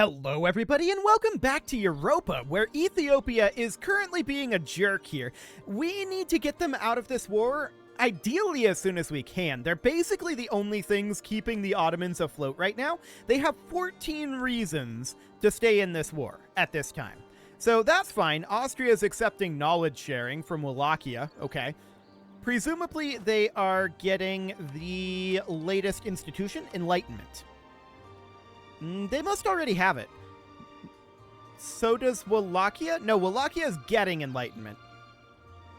Hello everybody and welcome back to Europa, where Ethiopia is currently being a jerk here. We need to get them out of this war, ideally as soon as we can. They're basically the only things keeping the Ottomans afloat right now. They have 14 reasons to stay in this war at this time. So that's fine. Austria is accepting knowledge sharing from Wallachia, okay. Presumably they are getting the latest institution, Enlightenment. They must already have it. So does Wallachia? No, Wallachia is getting Enlightenment.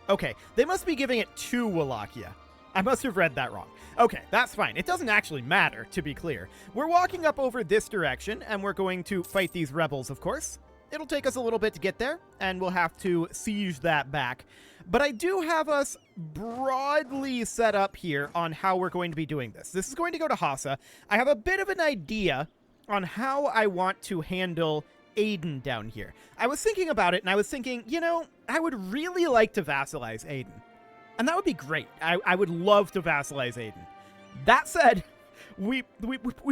Okay, they must be giving it to Wallachia. I must have read that wrong. Okay, that's fine. It doesn't actually matter, to be clear. We're walking up over this direction, and we're going to fight these rebels, of course. It'll take us a little bit to get there, and we'll have to siege that back. But I do have us broadly set up here on how we're going to be doing this. This is going to go to Hassa. I have a bit of an idea on how I want to handle Aden down here. I was thinking about it, and I was thinking, you know, I would really like to vassalize Aden. And that would be great. I would love to vassalize Aden. That said, we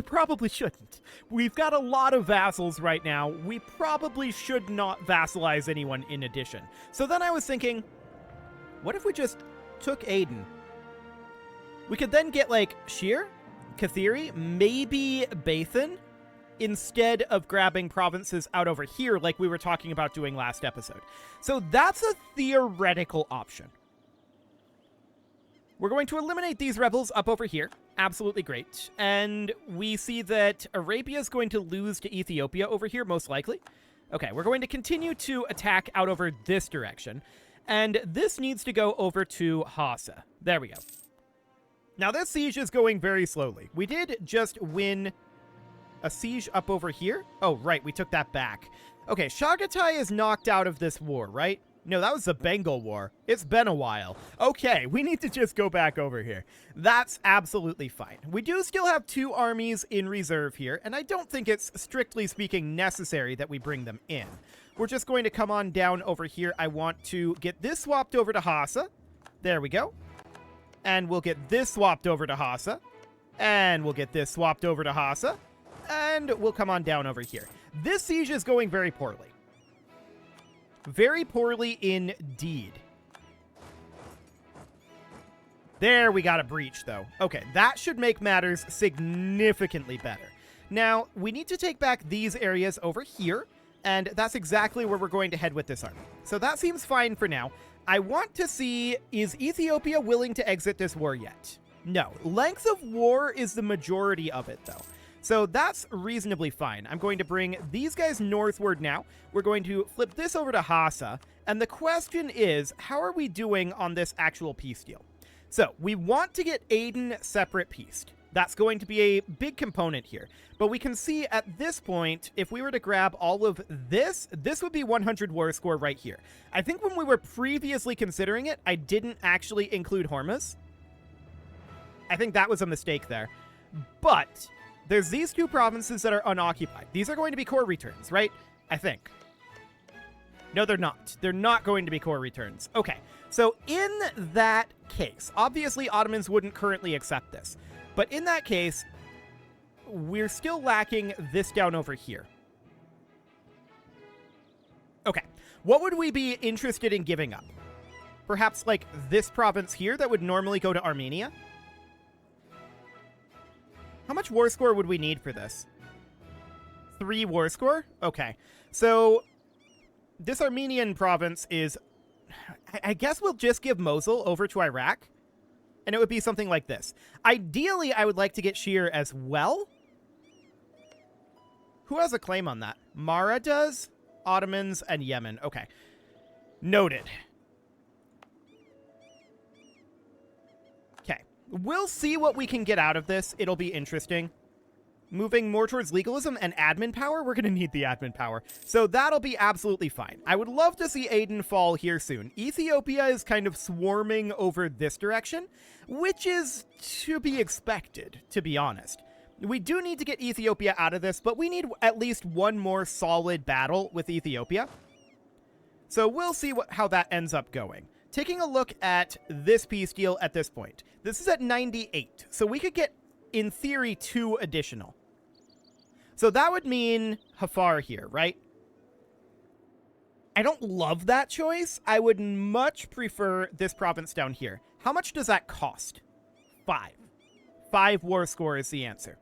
probably shouldn't. We've got a lot of vassals right now. We probably should not vassalize anyone in addition. So then I was thinking, what if we just took Aden? We could then get, like, Shir, Kathiri, maybe Bathan, instead of grabbing provinces out over here like we were talking about doing last episode. So that's a theoretical option. We're going to eliminate these rebels up over here. Absolutely great. And we see that Arabia is going to lose to Ethiopia over here, most likely. Okay, we're going to continue to attack out over this direction. And this needs to go over to Hassa. There we go. Now this siege is going very slowly. We did just win a siege up over here? Oh, right, we took that back. Okay, Chagatai is knocked out of this war, right? No, that was the Bengal War. It's been a while. Okay, we need to just go back over here. That's absolutely fine. We do still have 2 armies in reserve here, and I don't think it's, strictly speaking, necessary that we bring them in. We're just going to come on down over here. I want to get this swapped over to Hassa. There we go. And we'll get this swapped over to Hassa. And we'll get this swapped over to Hassa. And we'll come on down over here. This siege is going very poorly. Very poorly indeed. There, we got a breach, though. Okay, that should make matters significantly better. Now, we need to take back these areas over here, and that's exactly where we're going to head with this army. So that seems fine for now. I want to see, is Ethiopia willing to exit this war yet? No. Length of war is the majority of it, though. So that's reasonably fine. I'm going to bring these guys northward now. We're going to flip this over to Hassa. And the question is, how are we doing on this actual peace deal? So we want to get Aden separate peaced. That's going to be a big component here. But we can see at this point, if we were to grab all of this, this would be 100 war score right here. I think when we were previously considering it, I didn't actually include Hormuz. I think that was a mistake there. But there's these 2 provinces that are unoccupied. These are going to be core returns, right? I think. No, they're not. They're not going to be core returns. Okay, so in that case, obviously Ottomans wouldn't currently accept this. But in that case, we're still lacking this down over here. Okay, what would we be interested in giving up? Perhaps like this province here that would normally go to Armenia? How much war score would we need for this? 3 war score? Okay. So, this Armenian province is... I guess we'll just give Mosul over to Iraq. And it would be something like this. Ideally, I would like to get Shir as well. Who has a claim on that? Mara does? Ottomans and Yemen. Okay. Noted. We'll see what we can get out of this. It'll be interesting. Moving more towards legalism and admin power, we're going to need the admin power. So that'll be absolutely fine. I would love to see Aden fall here soon. Ethiopia is kind of swarming over this direction, which is to be expected, to be honest. We do need to get Ethiopia out of this, but we need at least one more solid battle with Ethiopia. So we'll see how that ends up going. Taking a look at this peace deal at this point. This is at 98, so we could get, in theory, 2 additional. So that would mean Hafar here, right? I don't love that choice. I would much prefer this province down here. How much does that cost? 5. 5 war score is the answer.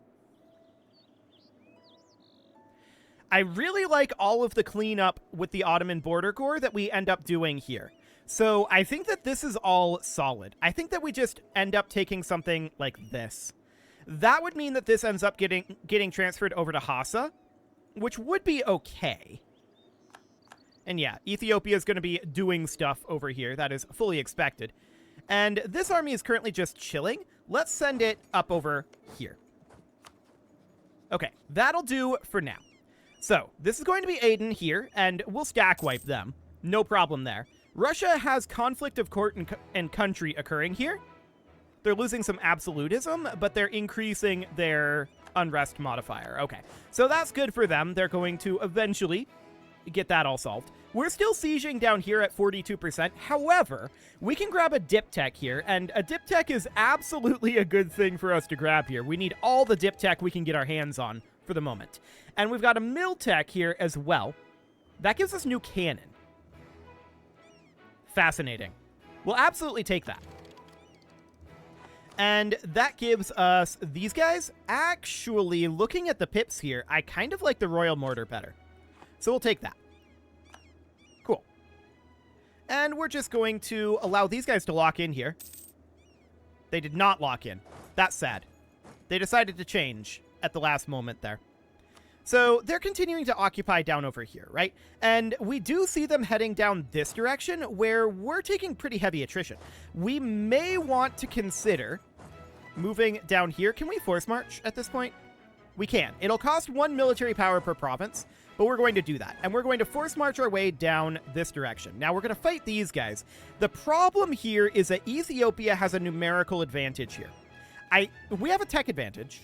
I really like all of the cleanup with the Ottoman border corps that we end up doing here. So I think that this is all solid. I think that we just end up taking something like this. That would mean that this ends up getting transferred over to Hassa, which would be okay. And yeah, Ethiopia is going to be doing stuff over here. That is fully expected. And this army is currently just chilling. Let's send it up over here. Okay, that'll do for now. So, this is going to be Aden here, and we'll stack wipe them. No problem there. Russia has conflict of court and country occurring here. They're losing some absolutism, but they're increasing their unrest modifier. Okay, so that's good for them. They're going to eventually get that all solved. We're still sieging down here at 42%. However, we can grab a dip tech here, and a dip tech is absolutely a good thing for us to grab here. We need all the dip tech we can get our hands on for the moment. And we've got a mill tech here as well. That gives us new cannon. Fascinating. We'll absolutely take that. And that gives us these guys. Actually, looking at the pips here, I kind of like the Royal Mortar better. So we'll take that. Cool. And we're just going to allow these guys to lock in here. They did not lock in. That's sad. They decided to change at the last moment there. So they're continuing to occupy down over here, right? And we do see them heading down this direction where we're taking pretty heavy attrition. We may want to consider moving down here. Can we force march at this point? We can. It'll cost 1 military power per province, but we're going to do that. And we're going to force march our way down this direction. Now we're going to fight these guys. The problem here is that Ethiopia has a numerical advantage here. We have a tech advantage,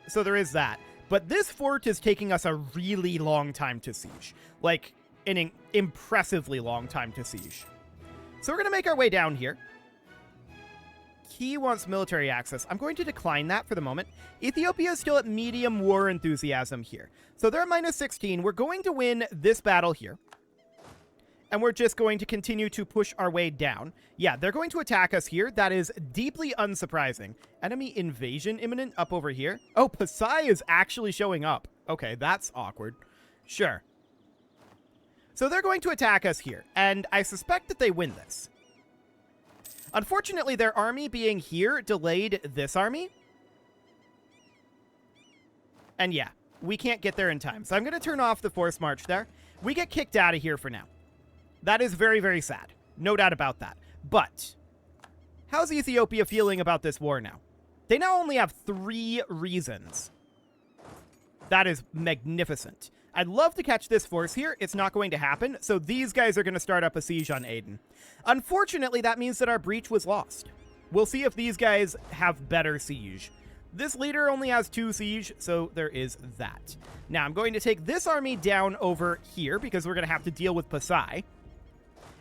so there is that. But this fort is taking us a really long time to siege. Like, an impressively long time to siege. So we're going to make our way down here. He wants military access. I'm going to decline that for the moment. Ethiopia is still at medium war enthusiasm here. So they're at minus 16. We're going to win this battle here. And we're just going to continue to push our way down. Yeah, they're going to attack us here. That is deeply unsurprising. Enemy invasion imminent up over here. Oh, Pasai is actually showing up. Okay, that's awkward. Sure. So they're going to attack us here. And I suspect that they win this. Unfortunately, their army being here delayed this army. And yeah, we can't get there in time. So I'm going to turn off the force march there. We get kicked out of here for now. That is very, very sad. No doubt about that. But how's Ethiopia feeling about this war now? They now only have 3 reasons. That is magnificent. I'd love to catch this force here. It's not going to happen. So these guys are going to start up a siege on Aden. Unfortunately, that means that our breach was lost. We'll see if these guys have better siege. This leader only has 2 siege, so there is that. Now, I'm going to take this army down over here because we're going to have to deal with Pasai.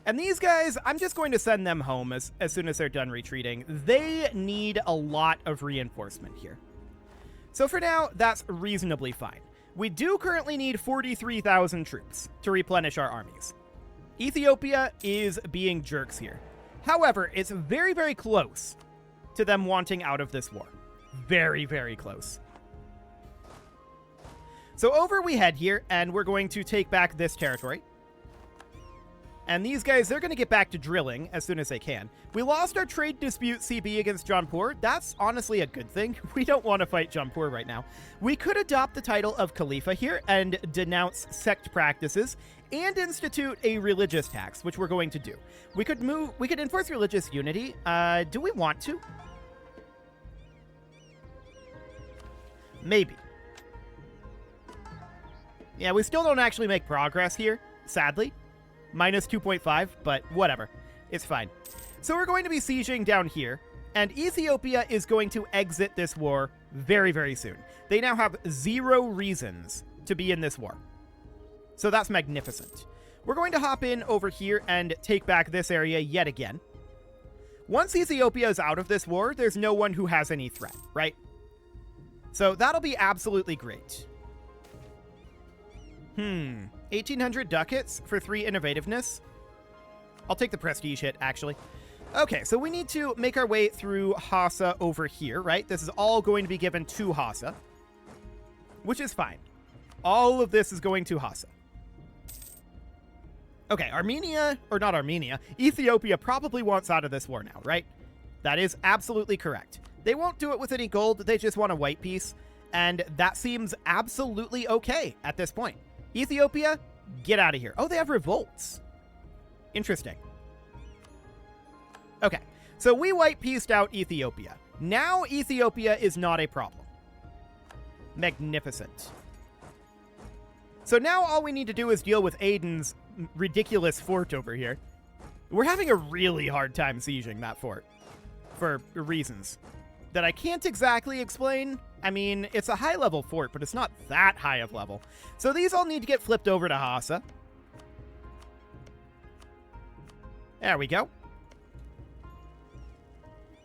And these guys, I'm just going to send them home as soon as they're done retreating. They need a lot of reinforcement here. So for now, that's reasonably fine. We do currently need 43,000 troops to replenish our armies. Ethiopia is being jerks here. However, it's very, very close to them wanting out of this war. Very, very close. So over we head here, and we're going to take back this territory. And these guys, they're going to get back to drilling as soon as they can. We lost our trade dispute CB against Jaunpur. That's honestly a good thing. We don't want to fight Jaunpur right now. We could adopt the title of Khalifa here and denounce sect practices and institute a religious tax, which we're going to do. We could enforce religious unity. Do we want to? Maybe. Yeah, we still don't actually make progress here, sadly. Minus 2.5, but whatever. It's fine. So we're going to be sieging down here, and Ethiopia is going to exit this war very, very soon. They now have 0 reasons to be in this war. So that's magnificent. We're going to hop in over here and take back this area yet again. Once Ethiopia is out of this war, there's no one who has any threat, right? So that'll be absolutely great. 1800 ducats for 3 innovativeness. I'll take the prestige hit, actually. Okay, so we need to make our way through Hassa over here, right? This is all going to be given to Hassa, which is fine. All of this is going to Hassa. Okay, Armenia, or not Armenia, Ethiopia probably wants out of this war now, right? That is absolutely correct. They won't do it with any gold, they just want a white piece, and that seems absolutely okay at this point. Ethiopia, get out of here. Oh, they have revolts. Interesting. Okay, so we white-pieced out Ethiopia. Now Ethiopia is not a problem. Magnificent. So now all we need to do is deal with Aiden's ridiculous fort over here. We're having a really hard time sieging that fort. For reasons that I can't exactly explain. I mean, it's a high-level fort, but it's not that high of level. So these all need to get flipped over to Hassa. There we go.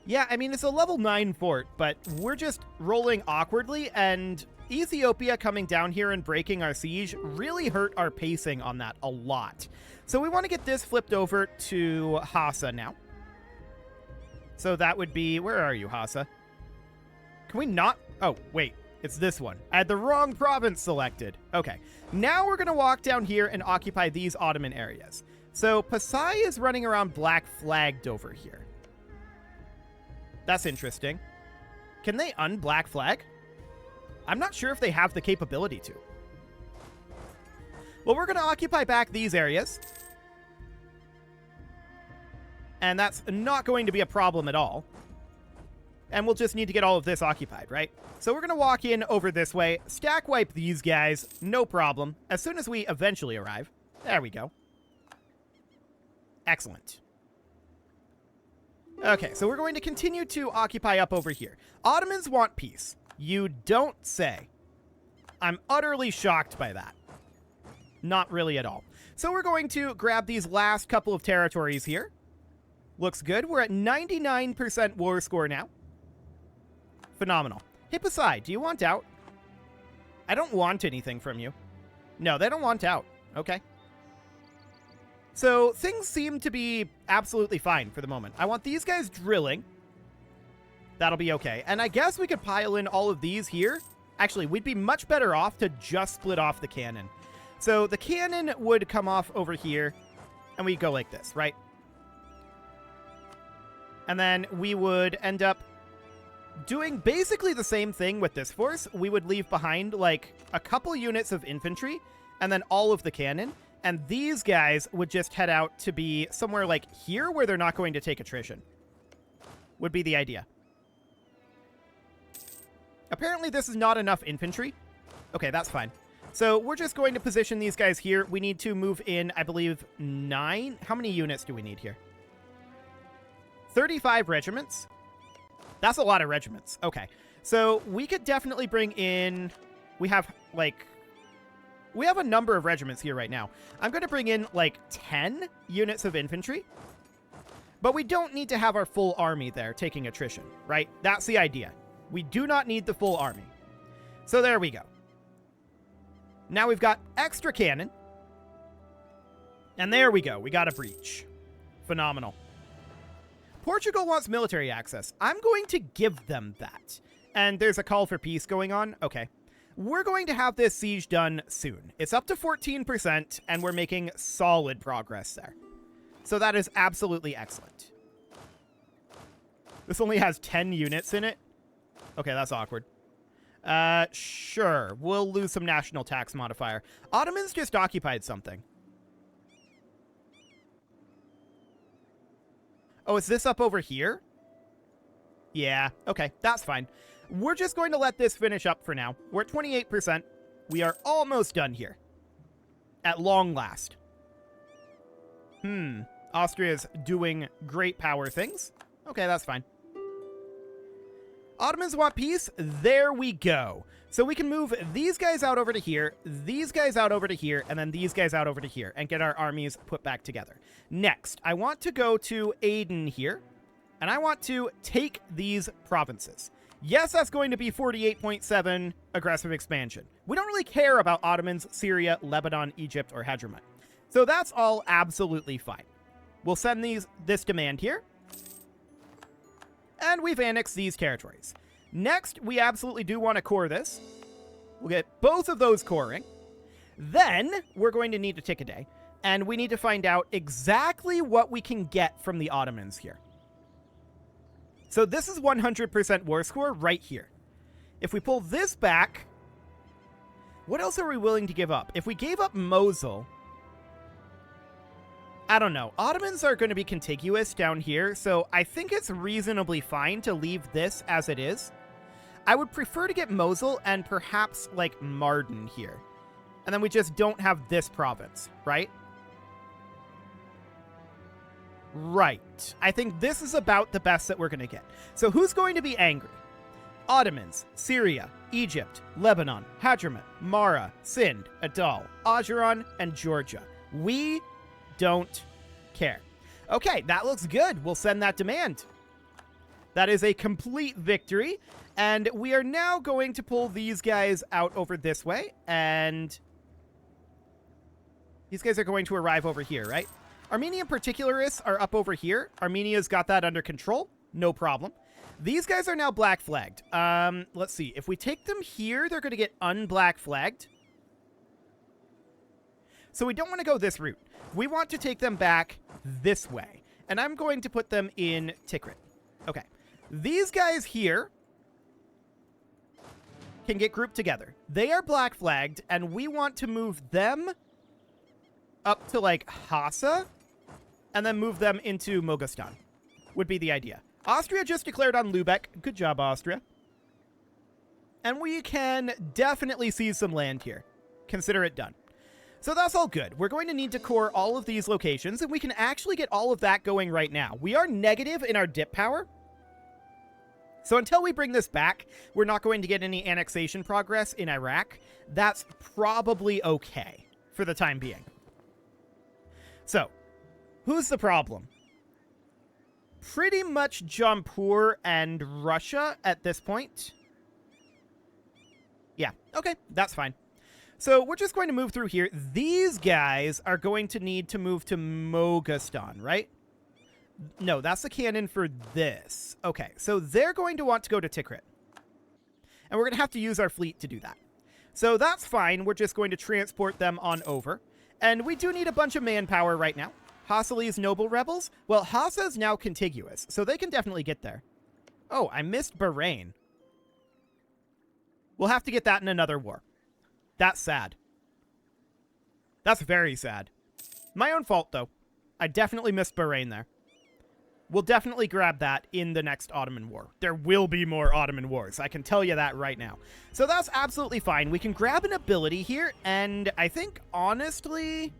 Yeah, I mean, it's a level 9 fort, but we're just rolling awkwardly, and Ethiopia coming down here and breaking our siege really hurt our pacing on that a lot. So we want to get this flipped over to Hassa now. So that would be... Where are you, Hassa? Can we not... Oh, wait. It's this one. I had the wrong province selected. Okay. Now we're going to walk down here and occupy these Ottoman areas. So Pasai is running around black flagged over here. That's interesting. Can they un-black flag? I'm not sure if they have the capability to. Well, we're going to occupy back these areas. And that's not going to be a problem at all. And we'll just need to get all of this occupied, right? So we're going to walk in over this way, stack wipe these guys, no problem, as soon as we eventually arrive. There we go. Excellent. Okay, so we're going to continue to occupy up over here. Ottomans want peace. You don't say. I'm utterly shocked by that. Not really at all. So we're going to grab these last couple of territories here. Looks good. We're at 99% war score now. Phenomenal. Hippocide, do you want out? I don't want anything from you. No, they don't want out. Okay. So things seem to be absolutely fine for the moment. I want these guys drilling. That'll be okay. And I guess we could pile in all of these here. Actually, we'd be much better off to just split off the cannon. So the cannon would come off over here, and we'd go like this, right? And then we would end up doing basically the same thing with this force. We would leave behind, like, a couple units of infantry, and then all of the cannon. And these guys would just head out to be somewhere like here where they're not going to take attrition. Would be the idea. Apparently this is not enough infantry. Okay, that's fine. So we're just going to position these guys here. We need to move in, I believe, 9. How many units do we need here? 35 regiments. That's a lot of regiments. Okay. So we could definitely bring in... We have, like... We have a number of regiments here right now. I'm going to bring in, like, 10 units of infantry. But we don't need to have our full army there taking attrition, right? That's the idea. We do not need the full army. So there we go. Now we've got extra cannon. And there we go. We got a breach. Phenomenal. Portugal wants military access. I'm going to give them that. And there's a call for peace going on. Okay. We're going to have this siege done soon. It's up to 14%, and we're making solid progress there. So that is absolutely excellent. This only has 10 units in it. Okay, that's awkward. Sure. We'll lose some national tax modifier. Ottomans just occupied something. Oh, is this up over here? Yeah, okay, that's fine. We're just going to let this finish up for now. We're at 28%. We are almost done here. At long last. Austria's doing great power things. Okay, that's fine. Ottomans want peace. There we go. So we can move these guys out over to here, these guys out over to here, and then these guys out over to here, and get our armies put back together. Next, I want to go to Aden here, and I want to take these provinces. Yes, that's going to be 48.7 aggressive expansion. We don't really care about Ottomans, Syria, Lebanon, Egypt, or Hadramut. So that's all absolutely fine. We'll send this demand here. And we've annexed these territories. Next, we absolutely do want to core this. We'll get both of those coring. Then, we're going to need to take a day. And we need to find out exactly what we can get from the Ottomans here. So this is 100% war score right here. If we pull this back, what else are we willing to give up? If we gave up Mosul, I don't know. Ottomans are going to be contiguous down here, so I think it's reasonably fine to leave this as it is. I would prefer to get Mosul and perhaps, like, Mardin here. And then we just don't have this province, right? Right. I think this is about the best that we're going to get. So who's going to be angry? Ottomans, Syria, Egypt, Lebanon, Hadramut, Mara, Sind, Adal, Ajuran, and Georgia. We don't care. Okay, that looks good. We'll send that demand. That is a complete victory. And we are now going to pull these guys out over this way. And these guys are going to arrive over here, right? Armenian particularists are up over here. Armenia's got that under control. No problem. These guys are now black flagged. Let's see. If we take them here, they're going to get unblack flagged. So we don't want to go this route. We want to take them back this way. And I'm going to put them in Tikrit. Okay. These guys here can get grouped together. They are black flagged, and we want to move them up to, like, Hassa, and then move them into Moghustan, would be the idea. Austria just declared on Lubeck. Good job, Austria. And we can definitely seize some land here. Consider it done. So that's all good. We're going to need to core all of these locations, and we can actually get all of that going right now. We are negative in our dip power. So until we bring this back, we're not going to get any annexation progress in Iraq. That's probably okay for the time being. So, who's the problem? Pretty much Jampur and Russia at this point. Yeah, okay, that's fine. So we're just going to move through here. These guys are going to need to move to Moghustan, right? No, that's the cannon for this. Okay, so they're going to want to go to Tikrit. And we're going to have to use our fleet to do that. So that's fine. We're just going to transport them on over. And we do need a bunch of manpower right now. Hassali's noble rebels? Well, Hassa is now contiguous, so they can definitely get there. Oh, I missed Bahrain. We'll have to get that in another war. That's sad. That's very sad. My own fault, though. I definitely missed Bahrain there. We'll definitely grab that in the next Ottoman War. There will be more Ottoman Wars. I can tell you that right now. So that's absolutely fine. We can grab an ability here, and I think, honestly,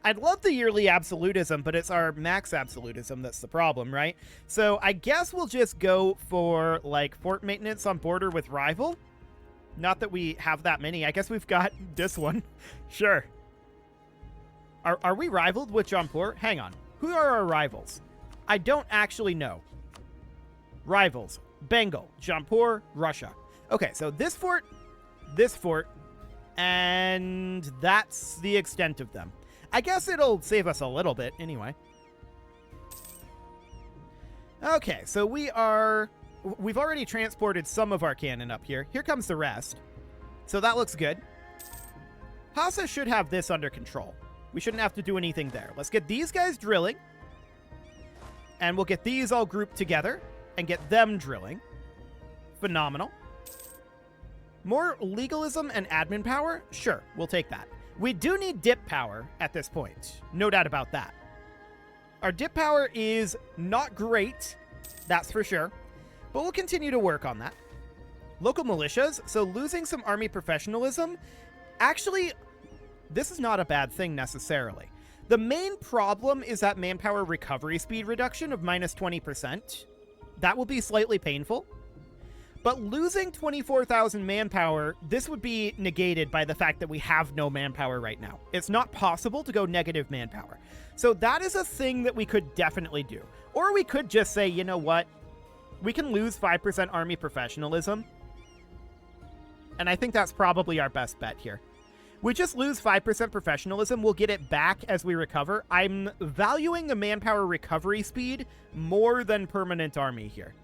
I'd love the yearly absolutism, but it's our max absolutism that's the problem, right? So I guess we'll just go for, like, fort maintenance on border with rival. Not that we have that many. I guess we've got this one. Sure. Are we rivaled with Jampur? Hang on. Who are our rivals? I don't actually know. Rivals. Bengal, Jampur, Russia. Okay, so this fort, and that's the extent of them. I guess it'll save us a little bit anyway. Okay, so we've already transported some of our cannon up here. Here comes the rest. So that looks good. Hassa should have this under control. We shouldn't have to do anything there. Let's get these guys drilling. And we'll get these all grouped together and get them drilling. Phenomenal. More legalism and admin power? Sure, we'll take that. We do need dip power at this point. No doubt about that. Our dip power is not great, that's for sure. But we'll continue to work on that. Local militias, so losing some army professionalism. Actually, this is not a bad thing necessarily. The main problem is that manpower recovery speed reduction of minus 20%. That will be slightly painful. But losing 24,000 manpower, this would be negated by the fact that we have no manpower right now. It's not possible to go negative manpower. So that is a thing that we could definitely do. Or we could just say, you know what? We can lose 5% army professionalism. And I think that's probably our best bet here. We just lose 5% professionalism. We'll get it back as we recover. I'm valuing the manpower recovery speed more than permanent army here.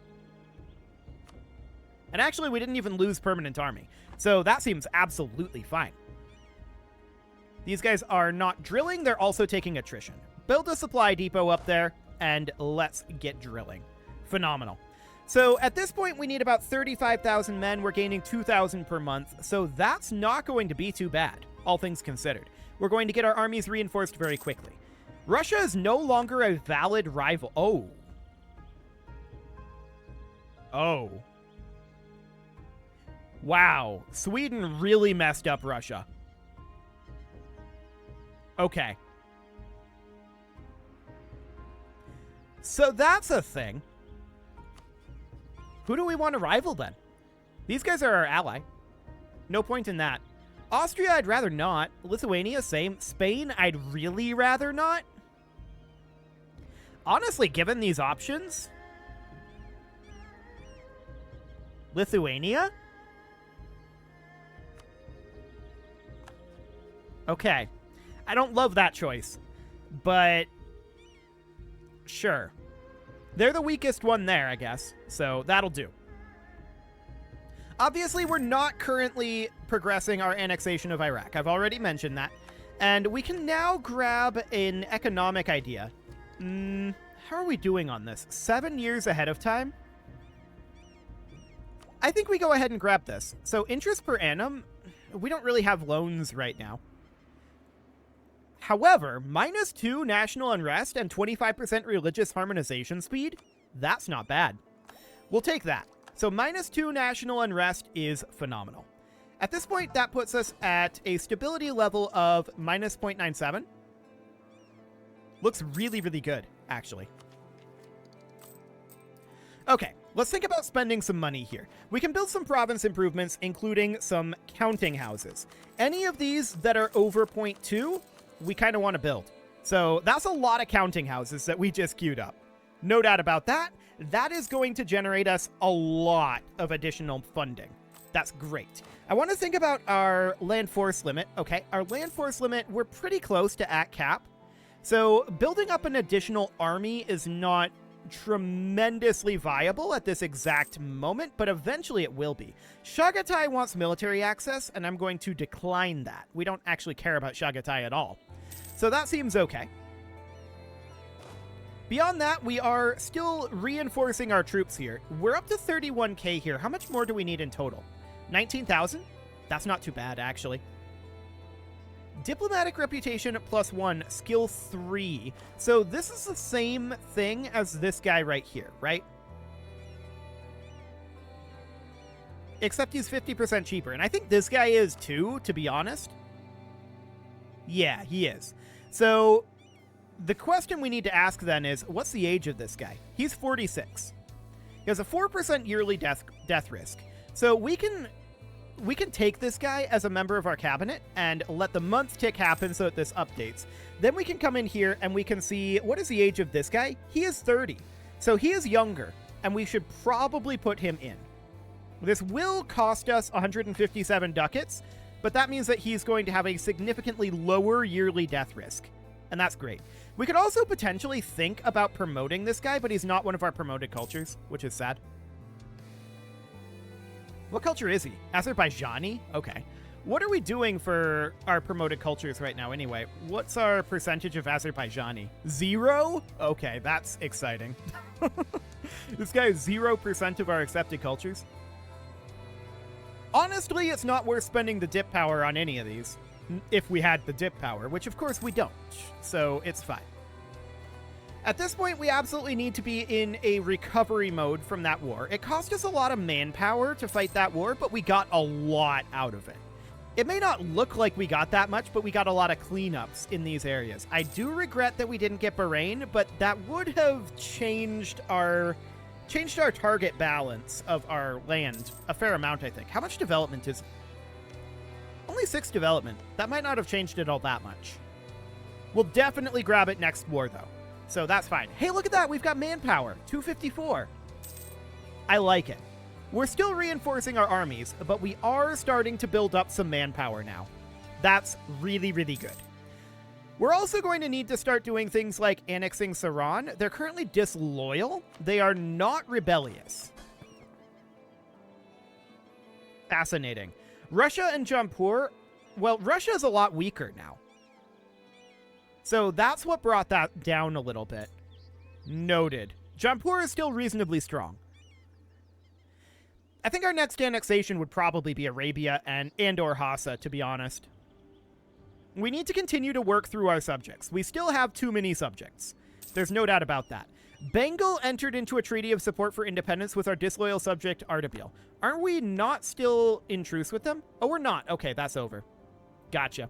And actually, we didn't even lose permanent army. So that seems absolutely fine. These guys are not drilling. They're also taking attrition. Build a supply depot up there, and let's get drilling. Phenomenal. So at this point, we need about 35,000 men. We're gaining 2,000 per month. So that's not going to be too bad, all things considered. We're going to get our armies reinforced very quickly. Russia is no longer a valid rival. Oh. Oh. Wow. Sweden really messed up Russia. Okay. So that's a thing. Who do we want to rival then? These guys are our ally. No point in that. Austria, I'd rather not. Lithuania, same. Spain, I'd really rather not. Honestly, given these options, Lithuania? Okay. I don't love that choice, but sure. They're the weakest one there, I guess, so that'll do. Obviously, we're not currently progressing our annexation of Iraq. I've already mentioned that. And we can now grab an economic idea. How are we doing on this? 7 years ahead of time? I think we go ahead and grab this. So interest per annum, we don't really have loans right now. However, -2 national unrest and 25% religious harmonization speed, that's not bad. We'll take that. So -2 national unrest is phenomenal. At this point, that puts us at a stability level of -0.97. Looks really, really good, actually. Okay, let's think about spending some money here. We can build some province improvements, including some counting houses. Any of these that are over 0.2, we kind of want to build. So that's a lot of counting houses that we just queued up. No doubt about that. That is going to generate us a lot of additional funding. That's great. I want to think about our land force limit. Okay, our land force limit, we're pretty close to at cap. So building up an additional army is not tremendously viable at this exact moment, but eventually it will be. Chagatai wants military access, and I'm going to decline that. We don't actually care about Chagatai at all. So that seems okay. Beyond that, we are still reinforcing our troops here. We're up to 31k here. How much more do we need in total? 19,000? That's not too bad, actually. Diplomatic reputation +1, skill 3. So this is the same thing as this guy right here, right? Except he's 50% cheaper. And I think this guy is too, to be honest. Yeah, he is. So the question we need to ask then is, what's the age of this guy? He's 46. He has a 4% yearly death risk. So we can take this guy as a member of our cabinet and let the month tick happen so that this updates. Then we can come in here and we can see, what is the age of this guy? He is 30. So he is younger, and we should probably put him in. This will cost us 157 ducats, but that means that he's going to have a significantly lower yearly death risk. And that's great. We could also potentially think about promoting this guy, but he's not one of our promoted cultures, which is sad. What culture is he? Azerbaijani? Okay. What are we doing for our promoted cultures right now anyway? What's our percentage of Azerbaijani? 0? Okay, that's exciting. This guy is 0% of our accepted cultures. Honestly, it's not worth spending the dip power on any of these, if we had the dip power, which of course we don't, so it's fine. At this point, we absolutely need to be in a recovery mode from that war. It cost us a lot of manpower to fight that war, but we got a lot out of it. It may not look like we got that much, but we got a lot of cleanups in these areas. I do regret that we didn't get Bahrain, but that would have changed our target balance of our land a fair amount, I think. How much development is... Only 6 development. That might not have changed it all that much. We'll definitely grab it next war, though. So that's fine. Hey, look at that. We've got manpower. 254. I like it. We're still reinforcing our armies, but we are starting to build up some manpower now. That's really, really good. We're also going to need to start doing things like annexing Saran. They're currently disloyal. They are not rebellious. Fascinating. Russia and Jampur, well, Russia's a lot weaker now. So that's what brought that down a little bit. Noted. Jampur is still reasonably strong. I think our next annexation would probably be Arabia and/or Hassa, to be honest. We need to continue to work through our subjects. We still have too many subjects. There's no doubt about that. Bengal entered into a treaty of support for independence with our disloyal subject, Ardabil. Aren't we not still in truce with them? Oh, we're not. Okay, that's over. Gotcha.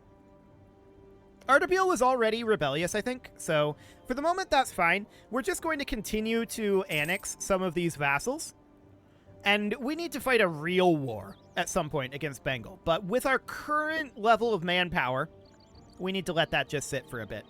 Ardabil was already rebellious, I think, so for the moment, that's fine. We're just going to continue to annex some of these vassals, and we need to fight a real war at some point against Bengal. But with our current level of manpower, we need to let that just sit for a bit.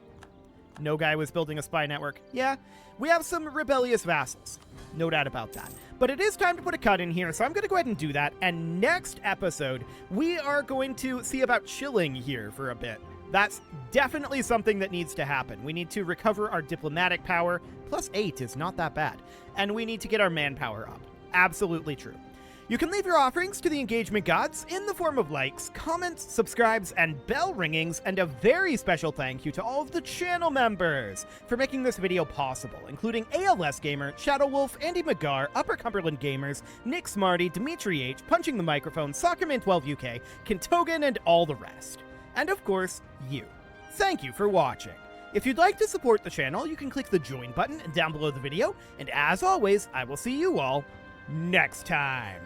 No guy was building a spy network. Yeah, we have some rebellious vassals. No doubt about that. But it is time to put a cut in here, so I'm going to go ahead and do that. And next episode, we are going to see about chilling here for a bit. That's definitely something that needs to happen. We need to recover our diplomatic power. +8 is not that bad. And we need to get our manpower up. Absolutely true. You can leave your offerings to the engagement gods in the form of likes, comments, subscribes, and bell ringings, and a very special thank you to all of the channel members for making this video possible, including ALS Gamer, Shadow Wolf, Andy McGar, Upper Cumberland Gamers, Nick Smarty, Dimitri H, Punching the Microphone, Soccerman12 UK, Kintogan, and all the rest. And of course, you. Thank you for watching. If you'd like to support the channel, you can click the join button down below the video, and as always, I will see you all next time.